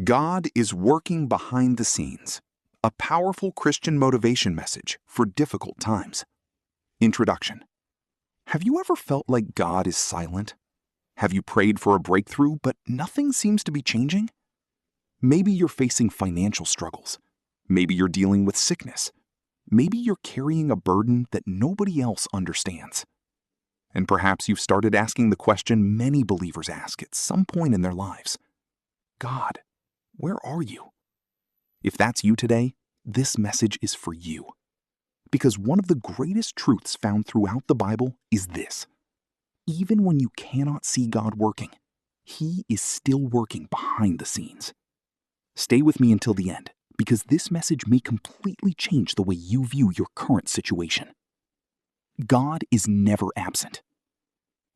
God is working behind the scenes. A powerful Christian motivation message for difficult times. Introduction. Have you ever felt like God is silent? Have you prayed for a breakthrough, but nothing seems to be changing? Maybe you're facing financial struggles. Maybe you're dealing with sickness. Maybe you're carrying a burden that nobody else understands. And perhaps you've started asking the question many believers ask at some point in their lives. God, where are you? If that's you today, this message is for you. Because one of the greatest truths found throughout the Bible is this. Even when you cannot see God working, He is still working behind the scenes. Stay with me until the end, because this message may completely change the way you view your current situation. God is never absent.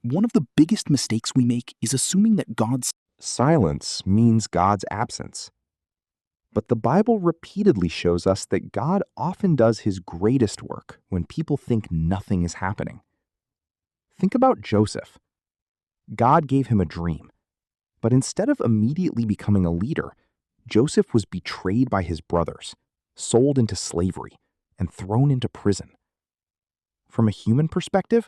One of the biggest mistakes we make is assuming that God's Silence means God's absence. But the Bible repeatedly shows us that God often does His greatest work when people think nothing is happening. Think about Joseph. God gave him a dream, but instead of immediately becoming a leader, Joseph was betrayed by his brothers, sold into slavery, and thrown into prison. From a human perspective,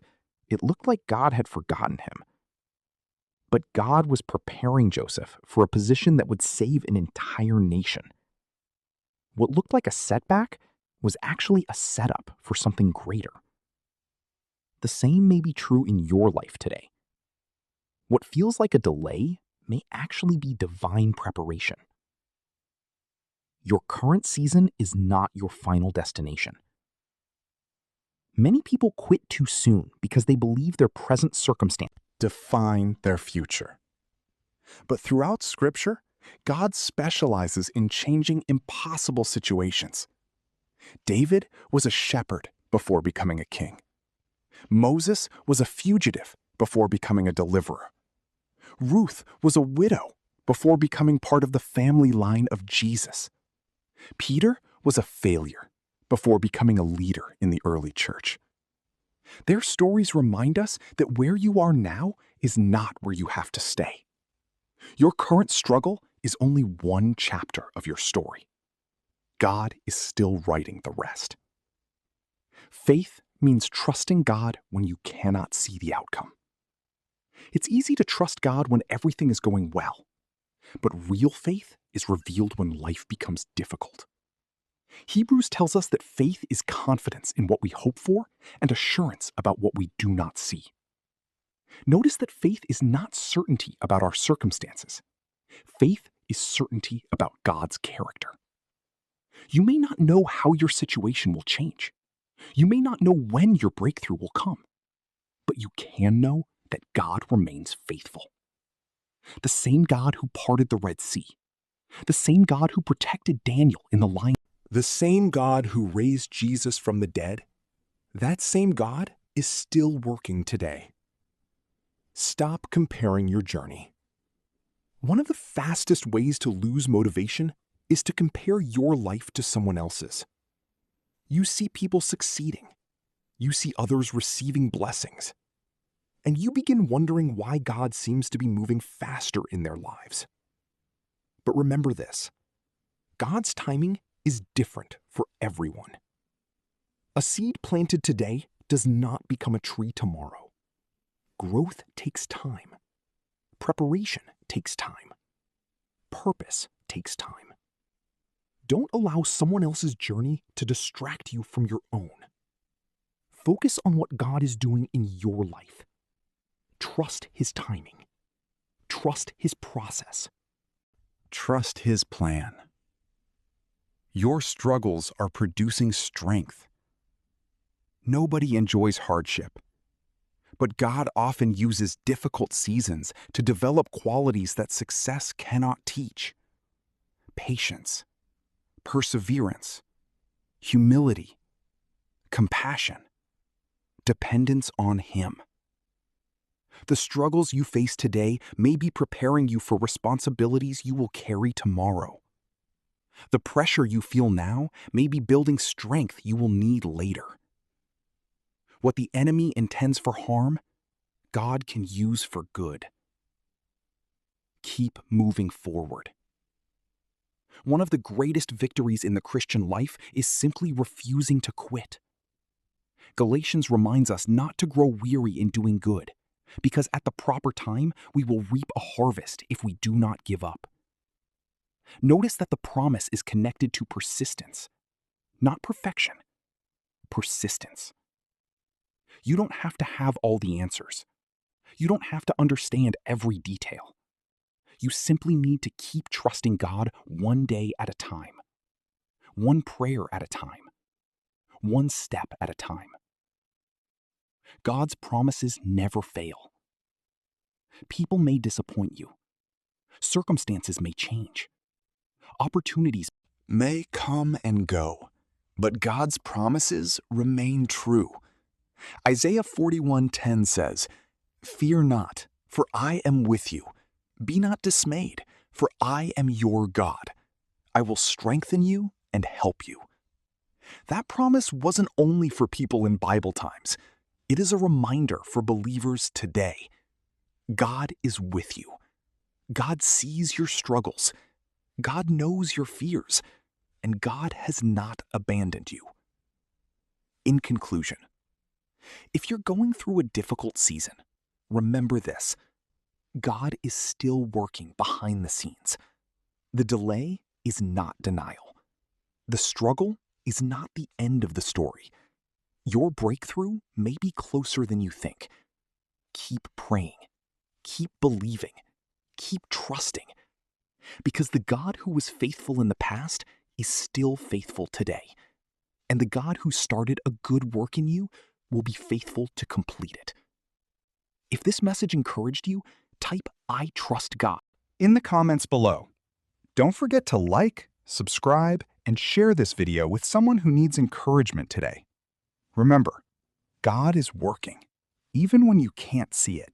it looked like God had forgotten him. But God was preparing Joseph for a position that would save an entire nation. What looked like a setback was actually a setup for something greater. The same may be true in your life today. What feels like a delay may actually be divine preparation. Your current season is not your final destination. Many people quit too soon because they believe their present circumstance define their future. But throughout Scripture, God specializes in changing impossible situations. David was a shepherd before becoming a king. Moses was a fugitive before becoming a deliverer. Ruth was a widow before becoming part of the family line of Jesus. Peter was a failure before becoming a leader in the early church. Their stories remind us that where you are now is not where you have to stay. Your current struggle is only one chapter of your story. God is still writing the rest. Faith means trusting God when you cannot see the outcome. It's easy to trust God when everything is going well, but real faith is revealed when life becomes difficult. Hebrews tells us that faith is confidence in what we hope for and assurance about what we do not see. Notice that faith is not certainty about our circumstances. Faith is certainty about God's character. You may not know how your situation will change. You may not know when your breakthrough will come. But you can know that God remains faithful. The same God who parted the Red Sea. The same God who protected Daniel in the lion. The same God who raised Jesus from the dead, that same God is still working today. Stop comparing your journey. One of the fastest ways to lose motivation is to compare your life to someone else's. You see people succeeding. You see others receiving blessings. And you begin wondering why God seems to be moving faster in their lives. But remember this, God's timing is different for everyone. A seed planted today does not become a tree tomorrow. Growth takes time. Preparation takes time. Purpose takes time. Don't allow someone else's journey to distract you from your own. Focus on what God is doing in your life. Trust His timing. Trust His process. Trust His plan. Your struggles are producing strength. Nobody enjoys hardship, but God often uses difficult seasons to develop qualities that success cannot teach. Patience, perseverance, humility, compassion, dependence on Him. The struggles you face today may be preparing you for responsibilities you will carry tomorrow. The pressure you feel now may be building strength you will need later. What the enemy intends for harm, God can use for good. Keep moving forward. One of the greatest victories in the Christian life is simply refusing to quit. Galatians reminds us not to grow weary in doing good, because at the proper time we will reap a harvest if we do not give up. Notice that the promise is connected to persistence, not perfection. Persistence. You don't have to have all the answers. You don't have to understand every detail. You simply need to keep trusting God one day at a time, one prayer at a time, one step at a time. God's promises never fail. People may disappoint you. Circumstances may change. Opportunities may come and go, but God's promises remain true. Isaiah 41:10 says, "Fear not, for I am with you. Be not dismayed, for I am your God. I will strengthen you and help you." That promise wasn't only for people in Bible times. It is a reminder for believers today. God is with you. God sees your struggles. God knows your fears, and God has not abandoned you. In conclusion, if you're going through a difficult season, remember this: God is still working behind the scenes. The delay is not denial. The struggle is not the end of the story. Your breakthrough may be closer than you think. Keep praying. Keep believing. Keep trusting. Because the God who was faithful in the past is still faithful today. And the God who started a good work in you will be faithful to complete it. If this message encouraged you, type "I trust God" in the comments below. Don't forget to like, subscribe, and share this video with someone who needs encouragement today. Remember, God is working, even when you can't see it.